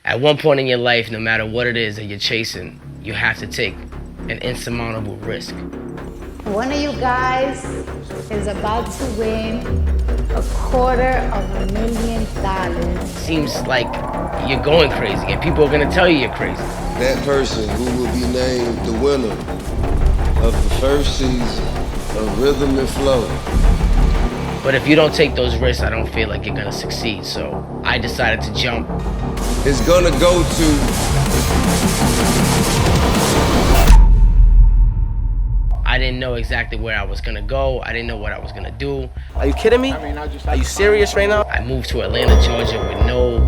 At one point in your life, no matter what it is that you're chasing, you have to take an insurmountable risk. One of you guys is about to win $250,000. Seems like you're going crazy, and people are gonna tell you you're crazy. That person who will be named the winner of the first season of Rhythm and Flow. But if you don't take those risks, I don't feel like you're gonna succeed. So I decided to jump. It's gonna go to I didn't know exactly where I was gonna go. I didn't know what I was gonna do. Are you kidding me? Are you serious right now? I moved to Atlanta, Georgia with no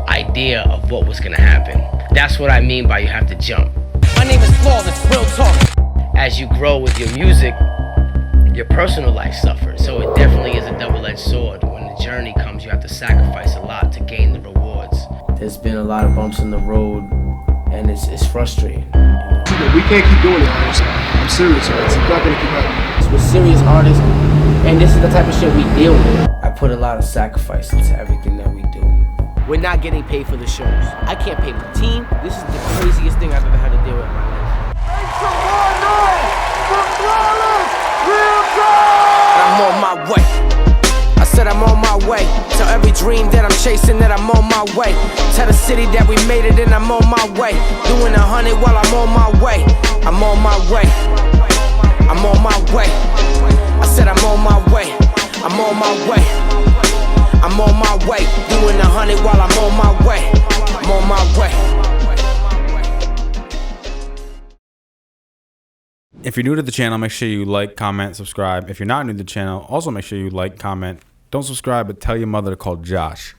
idea of what was gonna happen. That's what I mean by you have to jump. My name is Flaw, that's real talk. As you grow with your music, your personal life suffers. So it definitely is a double-edged sword. When the journey comes, you have to sacrifice a lot to gain the rewards. There's been a lot of bumps in the road, and it's frustrating. We can't keep doing it, man. I'm serious, man. It's not gonna keep happening. We're serious artists, and this is the type of shit we deal with. I put a lot of sacrifice into everything that we do. We're not getting paid for the shows. I can't pay my team. This is the craziest thing I've ever had to deal with in my life. I'm on my way. I said I'm on my way. Tell every dream that I'm chasing that I'm on my way. Tell the city that we made it and I'm on my way. Doing 100 while I'm on my way. I'm on my way. I'm on my way. I said I'm on my way. I'm on my way. I'm on my way. Doing 100 while I'm on my way. I'm on my way. If you're new to the channel, make sure you like, comment, subscribe. If you're not new to the channel, also make sure you like, comment. Don't subscribe, but tell your mother to call Josh.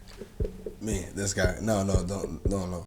me, this guy. No, don't.